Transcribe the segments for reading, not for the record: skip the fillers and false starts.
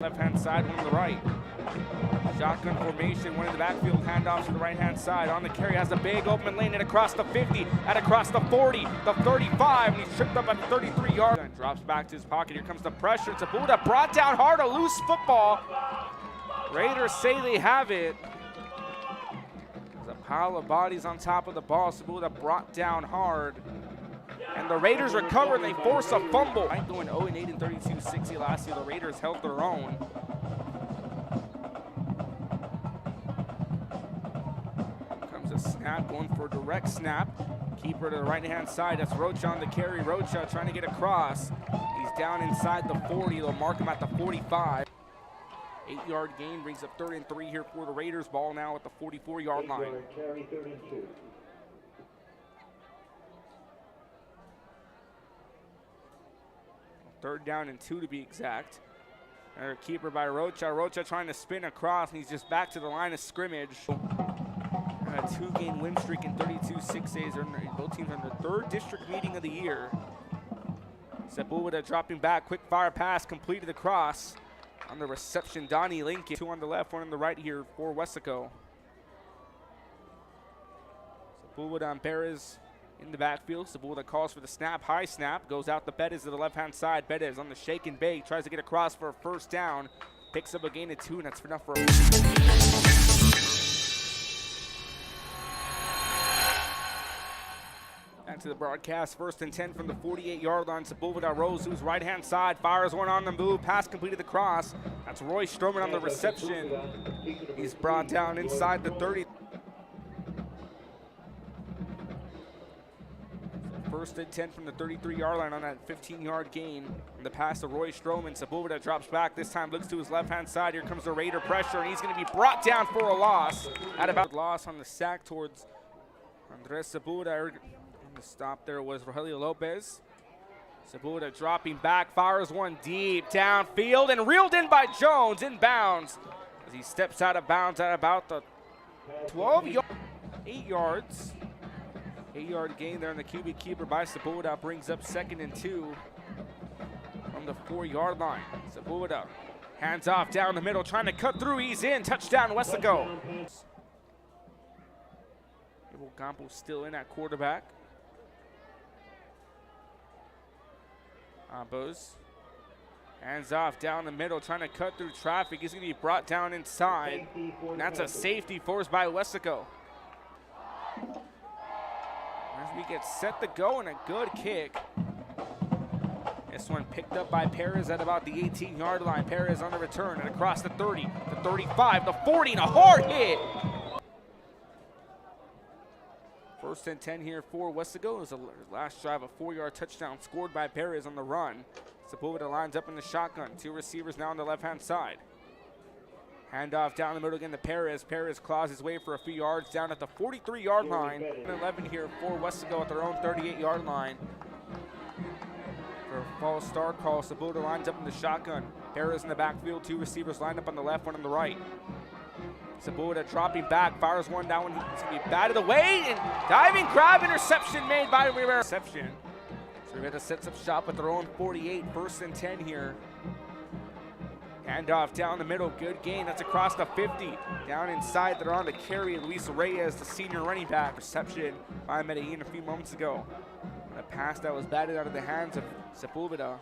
Left-hand side, one to the right. Shotgun formation, one in the backfield, handoff to the right-hand side. On the carry, has a big open lane and across the 50, and across the 40, the 35, and he's tripped up at the 33-yard line. Drops back to his pocket. Here comes the pressure. Sabuda brought down hard, a loose football. Raiders say they have it. There's a pile of bodies on top of the ball. Sabuda brought down hard. And the Raiders recover and they force a fumble. Going 0-8 in 32-60 last year. The Raiders held their own. Comes a snap, going for a direct snap. Keeper to the right-hand side. That's Rocha on the carry. Rocha trying to get across. He's down inside the 40. They'll mark him at the 45. 8-yard gain brings up 3rd and 3 here for the Raiders. Ball now at the 44-yard line. Carry 32. Third down and 2 to be exact. Another keeper by Rocha. Rocha trying to spin across, and he's just back to the line of scrimmage. A 2-game win streak in 32-6 days. Both teams on the 3rd district meeting of the year. Sepulveda dropping back, quick fire pass, completed the cross. On the reception, Donnie Lincoln. 2 on the left, 1 on the right here for Weslaco. Sepulveda on Perez. In the backfield, Sabuda calls for the snap, high snap, goes out to Bettis to the left-hand side. Bettis on the shake and bake, tries to get across for a first down, picks up a gain of 2, and that's enough for a... Back to the broadcast, 1st and 10 from the 48-yard line. Sepulveda rolls to his right-hand side, fires one on the move, pass completed the cross. That's Roy Stroman on the reception. He's brought down inside the 30. 1st and 10 from the 33-yard line on that 15-yard gain. And the pass to Roy Stroman. Sepulveda drops back. This time looks to his left-hand side. Here comes the Raider pressure, and he's going to be brought down for a loss. At about loss on the sack towards Andres Sepulveda. On the stop there was Rogelio Lopez. Sepulveda dropping back, fires one deep downfield, and reeled in by Jones, inbounds. As he steps out of bounds at about the 8 yards. 8-yard gain there on the QB keeper by Sepulveda brings up 2nd and 2 from the 4-yard line. Sepulveda hands off down the middle, trying to cut through. He's in. Touchdown, Weslaco. Campos still in at quarterback. Campos hands off down the middle, trying to cut through traffic. He's going to be brought down inside. And that's a safety forced by Weslaco. As we get set to go, and a good kick. This one picked up by Perez at about the 18-yard line. Perez on the return and across the 30, the 35, the 40, and a hard hit. 1st and 10 here for Weslaco. It was the last drive, a 4-yard touchdown scored by Perez on the run. Sepulveda lines up in the shotgun. 2 receivers now on the left-hand side. Handoff down the middle again to Perez. Perez claws his way for a few yards down at the 43-yard line. 11 here for Weslaco at their own 38-yard line. For a false start call, Sepulveda lines up in the shotgun. Perez in the backfield, 2 receivers lined up on the left, 1 on the right. Sepulveda dropping back, fires one down. He's going to be batted away, and diving grab, interception made by Rivera. Interception. So Rivera sets up shop at their own 48, 1st and 10 here. Handoff down the middle, good gain. That's across the 50. Down inside, they're on the carry. Luis Reyes, the senior running back. Reception by Medellin a few moments ago. A pass that was batted out of the hands of Sepulveda.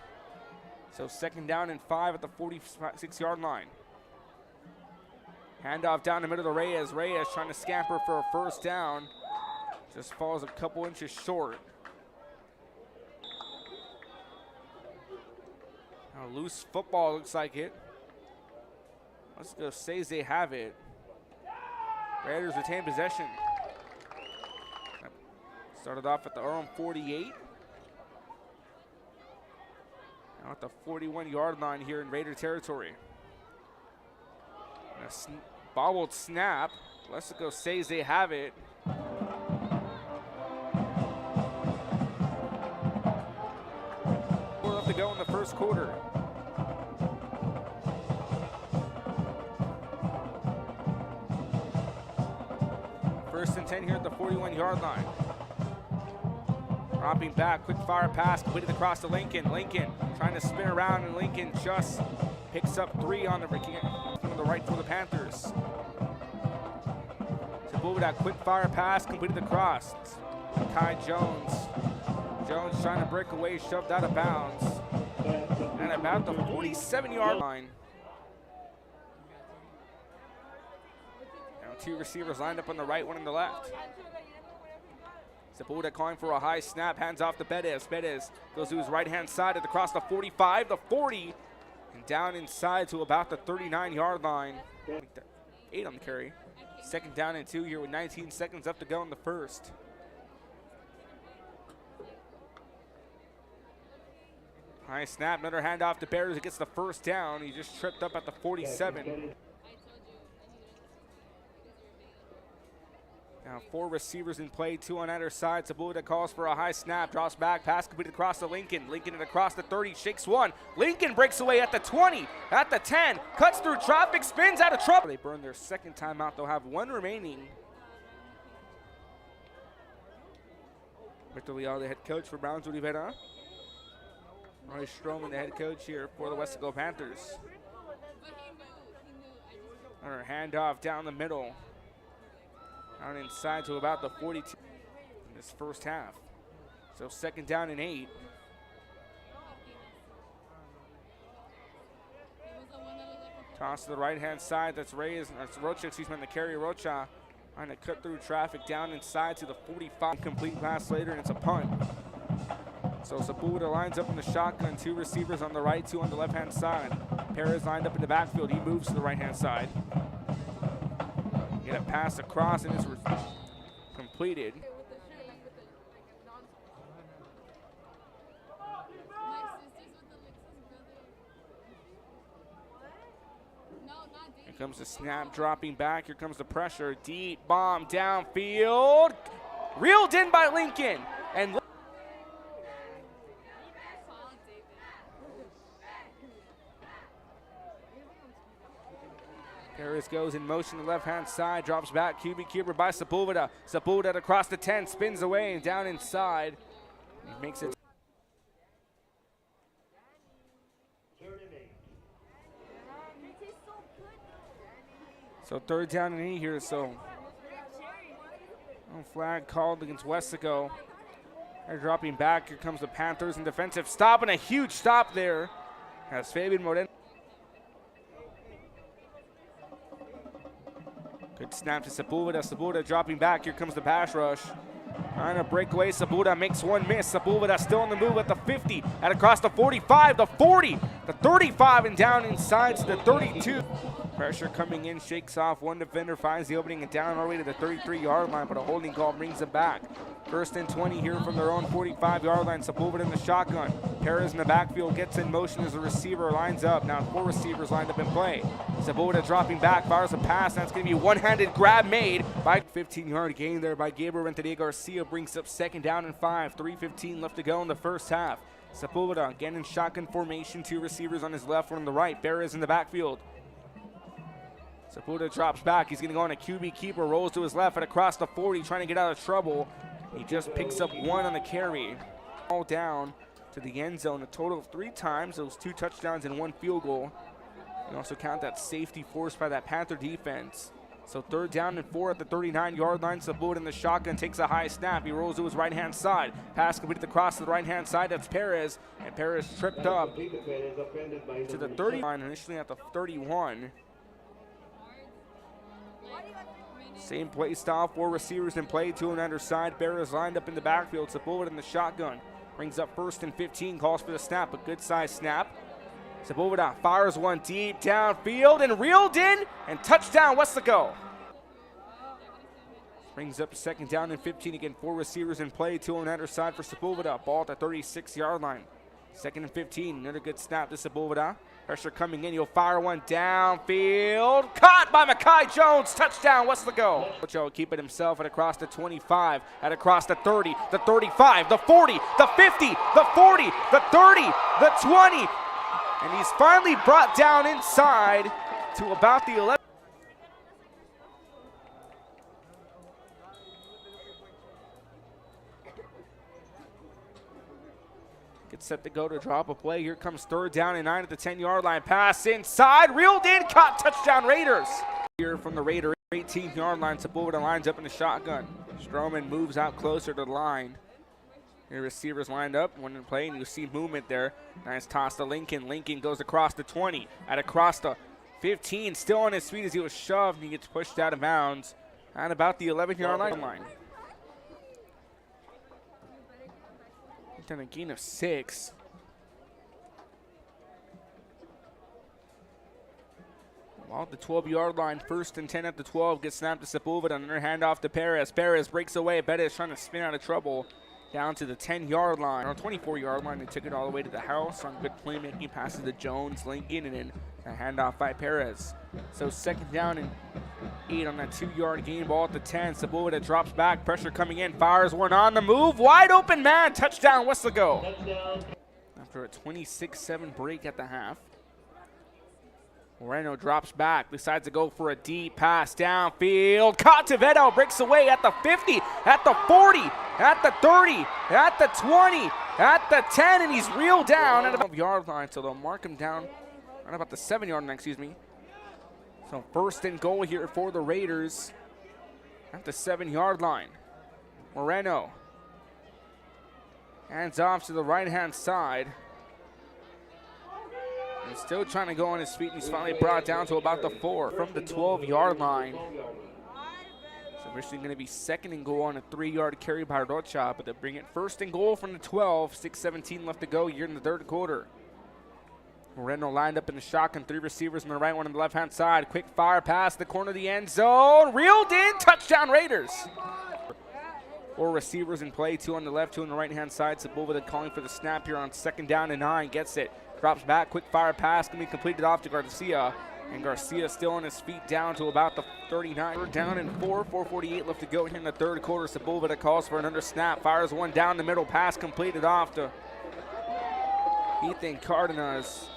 So 2nd down and 5 at the 46-yard line. Handoff down the middle to Reyes. Reyes trying to scamper for a first down. Just falls a couple inches short. A loose football, looks like it. Let's go, says they have it. Raiders retain possession. Started off at the own 48. Now at the 41-yard line here in Raider territory. And a bobbled snap. Weslaco says they have it. Left to go in the 1st quarter. First and 10 here at the 41-yard line. Dropping back, quick fire pass, completed across to Lincoln. Lincoln trying to spin around, and Lincoln just Picks up 3 on the right for the Panthers. Sepulveda, quick fire pass, completed the cross. Kai Jones. Jones trying to break away, shoved out of bounds. And about the 47-yard line. Now 2 receivers lined up on the right, 1 on the left. Sepulveda calling for a high snap, hands off to Bettis. Bettis goes to his right-hand side across the 45, the 40, and down inside to about the 39-yard line. 8 on the carry. 2nd down and 2 here with 19 seconds left to go in the first. High snap, another handoff to Bears. It gets the 1st down. He just tripped up at the 47. Now 4 receivers in play, 2 on either side. Sepulveda calls for a high snap, drops back, pass completed across to Lincoln. Lincoln and across the 30, shakes 1. Lincoln breaks away at the 20, at the 10, cuts through traffic, spins out of trouble. They burn their 2nd timeout. They'll have 1 remaining. Victor Leal, the head coach for Brownsville Rivera. Roy Stroman, the head coach here for the Weslaco Panthers. Another handoff down the middle. Down inside to about the 42 in this first half. So 2nd down and 8. Toss to the right-hand side. That's Rocha, on the carry. Rocha trying to cut through traffic down inside to the 45. Complete pass later, and it's a punt. So Sepulveda lines up in the shotgun. 2 receivers on the right, 2 on the left-hand side. Perez lined up in the backfield. He moves to the right-hand side. Get a pass across, and it's completed. Here comes the snap, dropping back. Here comes the pressure. Deep bomb downfield. Reeled in by Lincoln. And Perez goes in motion to the left-hand side, drops back, QB keeper by Sepulveda. Sepulveda across the 10, spins away and down inside. He makes it. So 3rd down and 8 here, so no flag called against Weslaco. They're dropping back. Here comes the Panthers and defensive stop, and a huge stop there as Fabian Moreno. Good snap to Sepulveda. Sepulveda dropping back. Here comes the pass rush. Trying to break away. Sepulveda makes 1 miss. Sepulveda still on the move at the 50. And across the 45, the 40, the 35, and down inside to the 32. Pressure coming in, shakes off. 1 defender finds the opening and down all the way to the 33-yard line, but a holding call brings them back. 1st and 20 here from their own 45-yard line. Sepulveda in the shotgun. Perez in the backfield gets in motion as the receiver lines up. Now 4 receivers lined up in play. Sepulveda dropping back, fires a pass. That's going to be a one-handed grab made by 15-yard gain there by Gabriel Renteria Garcia. Brings up 2nd down and 5. 3:15 left to go in the first half. Sepulveda again in shotgun formation. 2 receivers on his left, 1 on the right. Perez in the backfield. Sepulveda drops back. He's going to go on a QB keeper, rolls to his left and across the 40, trying to get out of trouble. He just picks up 1 on the carry. All down to the end zone a total of 3 times. Those 2 touchdowns and 1 field goal. You also count that safety forced by that Panther defense. So 3rd down and 4 at the 39-yard line. Sepulveda in the shotgun takes a high snap. He rolls to his right-hand side. Pass completed across to the right-hand side. That's Perez. And Perez tripped up to the 30 line, initially at the 31. Same play style, 4 receivers in play, 2 on either side. Perez lined up in the backfield. Sepulveda in the shotgun. Brings up 1st and 15, calls for the snap, a good size snap. Sepulveda fires 1 deep downfield and reeled in, and touchdown Weslaco. Brings up 2nd down and 15, again 4 receivers in play, 2 on either side for Sepulveda. Ball at the 36-yard line. 2nd and 15, another good snap to Sepulveda. Pressure coming in, he'll fire 1 downfield. Caught by Makai Jones, touchdown Weslaco. Ocho keep it himself at across the 25, at across the 30, the 35, the 40, the 50, the 40, the 30, the 20. And he's finally brought down inside to about the 11. Gets set to go to drop a play. Here comes 3rd down and 9 at the 10-yard line. Pass inside, reeled in, caught, touchdown Raiders. Here from the Raider 18-yard line, Sepulveda lines up in the shotgun. Stroman moves out closer to the line. Your receivers lined up, one in play, and you see movement there. Nice toss to Lincoln. Lincoln goes across the 20, across the 15, still on his feet as he was shoved, and he gets pushed out of bounds at about the 11-yard line. Done a gain of 6. Off the 12-yard line, 1st and 10 at the 12, gets snapped to Sepulveda, another handoff to Perez. Perez breaks away. Bettis trying to spin out of trouble down to the 10-yard line. On 24-yard line, they took it all the way to the house on good playmaking passes to Jones, Lincoln, and then a handoff by Perez. So 2nd down and 8 on that 2-yard gain, ball at the 10. Sepulveda drops back, pressure coming in, fires one on the move, wide open man, touchdown Weslaco. After a 26-7 break at the half. Moreno drops back, decides to go for a deep pass downfield. Caught Tovetto, breaks away at the 50, at the 40, at the 30, at the 20, at the 10, and he's reeled down at the 12-yard line, so they'll mark him down right about the 7-yard line, excuse me. So 1st and goal here for the Raiders at the 7-yard line. Moreno hands off to the right-hand side. He's still trying to go on his feet, and he's finally brought down to about the 4 from the 12-yard line. So originally going to be 2nd and goal on a 3-yard carry by Rocha, but they bring it 1st and goal from the 12, 6:17 left to go here in the 3rd quarter. Moreno lined up in the shotgun, 3 receivers on the right, one on the left-hand side. Quick fire pass to the corner of the end zone, reeled in, touchdown Raiders. 4 receivers in play, 2 on the left, 2 on the right-hand side. Sepulveda calling for the snap here on 2nd down and 9, gets it. Drops back, quick fire pass, can be completed off to Garcia. And Garcia still on his feet down to about the 39. 3rd down and 4, 4:48 left to go here in the 3rd quarter. Sepulveda calls for another snap, fires one down the middle, pass completed off to Ethan Cardenas.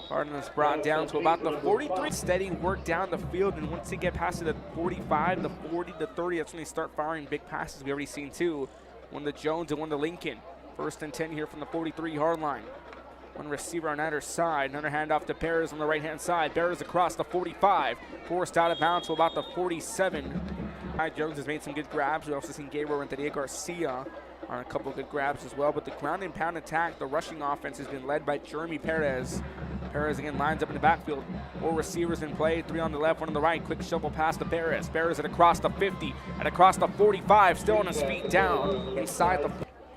Cardenas brought down to about the 43. Steady work down the field, and once they get past the 45, the 40, the 30, that's when they start firing big passes. We've already seen 2. One to Jones and one to Lincoln. 1st and 10 here from the 43-yard line. One receiver on either side. Another handoff to Perez on the right-hand side. Perez across the 45. Forced out of bounds to about the 47. Jones has made some good grabs. We've also seen Gabriel Renteria Garcia on a couple of good grabs as well. But the ground and pound attack, the rushing offense has been led by Jeremy Perez. Perez again lines up in the backfield. 4 receivers in play. 3 on the left, 1 on the right. Quick shovel pass to Perez. Perez at across the 50. At across the 45. Still on his feet down inside the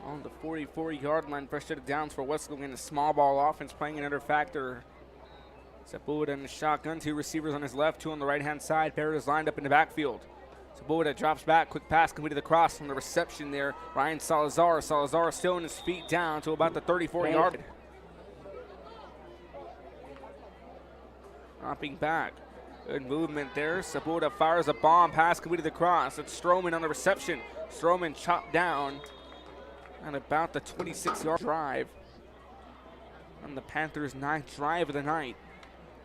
on the 44-yard line. Pressure downs for Weslaco in the small ball offense, playing another factor. Sepulveda in the shotgun, 2 receivers on his left, 2 on the right-hand side. Perez lined up in the backfield. Sepulveda drops back, quick pass completed across from the reception there. Ryan Salazar. Salazar still on his feet down to about the 34-yard. Dropping back. Good movement there. Sepulveda fires a bomb, pass completed across. It's Stroman on the reception. Stroman chopped down on about the 26-yard drive on the Panthers' 9th drive of the night.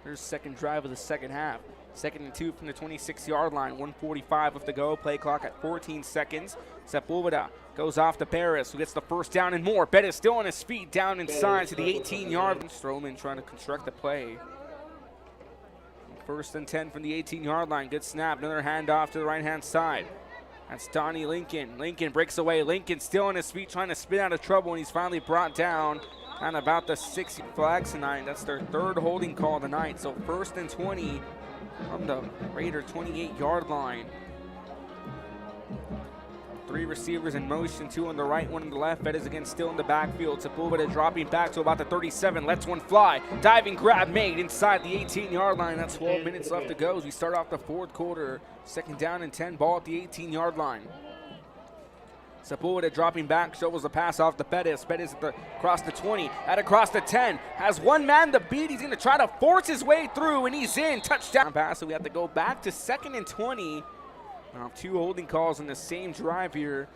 Their 2nd drive of the 2nd half. 2nd and 2 from the 26-yard line. 1:45 left to go. Play clock at 14 seconds. Sepulveda goes off to Perez, who gets the 1st down and more. Bettis still on his feet down inside to the 18-yard. Stroman trying to construct the play. 1st and 10 from the 18-yard line. Good snap. Another handoff to the right-hand side. That's Donnie Lincoln. Lincoln breaks away. Lincoln still on his feet trying to spin out of trouble, and he's finally brought down on about the 6 flags tonight. That's their 3rd holding call of the night. So 1st and 20 from the Raider 28-yard line. 3 receivers in motion, 2 on the right, 1 on the left. Bettis again still in the backfield. Sepulveda dropping back to about the 37, lets one fly. Diving grab made inside the 18-yard line. That's 12 minutes left to go as we start off the 4th quarter. 2nd down and 10, ball at the 18-yard line. Sepulveda dropping back, shovels the pass off to Bettis. Bettis at across the 20, across the 10. Has one man to beat. He's going to try to force his way through, and he's in. Touchdown pass, so we have to go back to 2nd and 20. 2 holding calls in the same drive here.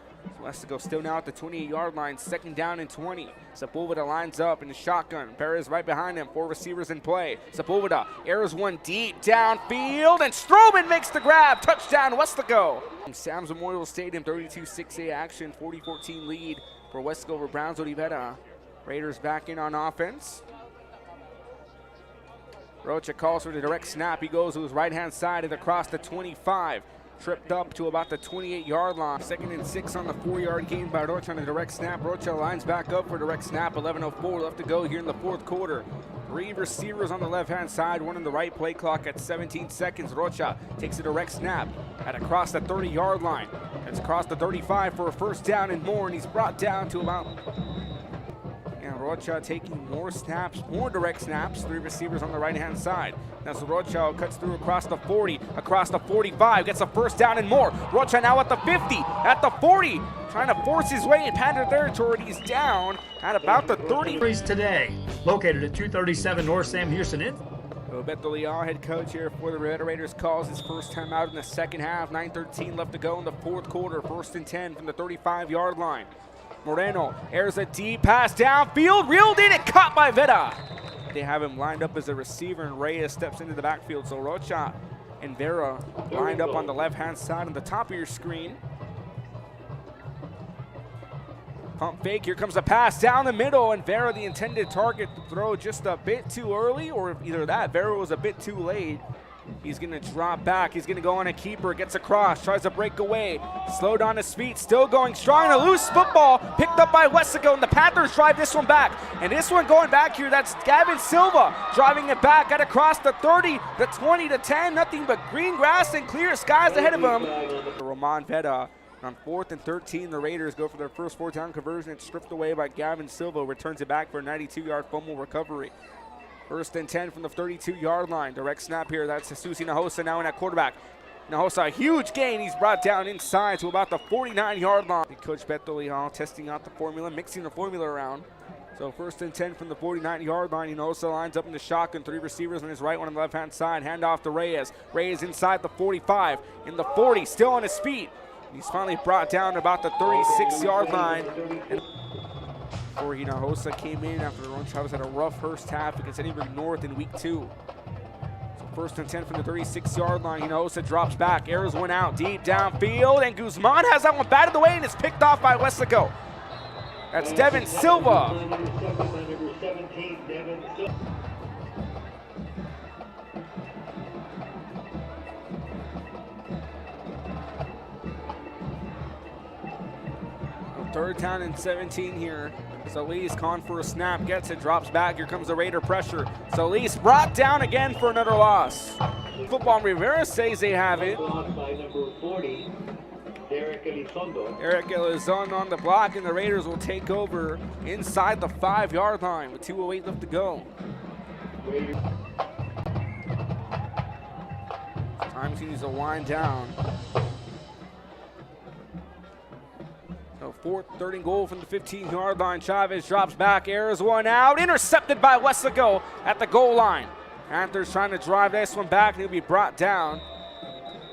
Weslaco still now at the 28-yard line. 2nd down and 20. Sepulveda lines up in the shotgun. Perez right behind him. 4 receivers in play. Sepulveda airs one deep downfield, and Stroman makes the grab. Touchdown, Weslaco. Sam's Memorial Stadium, 32-6A action, 40-14 lead for Weslaco over Brownsville Rivera. Raiders back in on offense. Rocha calls for the direct snap. He goes to his right-hand side and across the 25. Tripped up to about the 28-yard line. 2nd and 6 on the 4-yard gain by Rocha on the direct snap. Rocha lines back up for direct snap. 11:04 left to go here in the 4th quarter. 3 receivers on the left-hand side, 1 on the right. Play clock at 17 seconds. Rocha takes a direct snap at across the 30-yard line. It's across the 35 for a first down and more, and he's brought down to about... And Rocha taking more snaps, more direct snaps. 3 receivers on the right-hand side. Now so Rocha cuts through across the 40, across the 45, gets a first down and more. Rocha now at the 50, at the 40, trying to force his way in Panther territory. He's down at about the 30. Today, located at 237 North Sam Houston. Beto Leal, head coach here for the Raiders, calls his first time out in the second half. 9:13 left to go in the 4th quarter. 1st and 10 from the 35-yard line. Moreno airs a deep pass downfield, reeled in and caught by Vera. They have him lined up as a receiver, and Reyes steps into the backfield. So Rocha and Vera lined up on the left-hand side on the top of your screen. Pump fake, here comes a pass down the middle, and Vera, the intended target, to throw just a bit too early, or either that, Vera was a bit too late. He's gonna drop back, he's gonna go on a keeper, gets across, tries to break away, slowed on his feet, still going strong, and a loose football picked up by Weslaco, and the Panthers drive this one back. And this one going back here, that's Gavin Silva driving it back at across the 30, the 20, the 10, nothing but green grass and clear skies ahead of him. Roman Veda. On 4th and 13, the Raiders go for their first 4th-down conversion. It's stripped away by Gavin Silva, returns it back for a 92-yard fumble recovery. 1st and 10 from the 32-yard line. Direct snap here. That's Susi Nahosa now in at quarterback. Nahosa, a huge gain. He's brought down inside to about the 49-yard line. Coach Beto Leal testing out the formula, mixing the formula around. So 1st and 10 from the 49-yard line. Nahosa lines up in the shotgun. 3 receivers on his right, 1 on the left-hand side. Hand off to Reyes. Reyes inside the 45, in the 40, still on his feet. He's finally brought down to about the 36-yard line. Before Hinojosa came in after the Run Chavez had a rough first half against Edinburgh North in week 2. So 1st and 10 from the 36-yard line. Hinojosa drops back, airs one out deep downfield, and Guzman has that one batted away, and it's picked off by Weslaco. That's Devin Silva. Third down and 17 here. Solis con for a snap, gets it, drops back. Here comes the Raider pressure. Solis brought down again for another loss. Football Rivera says they have it. Eric Elizondo on the block, and the Raiders will take over inside the 5-yard line with 2:08 left to go. Time continues to wind down. So 4th, 3rd and goal from the 15-yard line. Chavez drops back, airs one out, intercepted by Weslaco at the goal line. Panthers trying to drive this one back, and he'll be brought down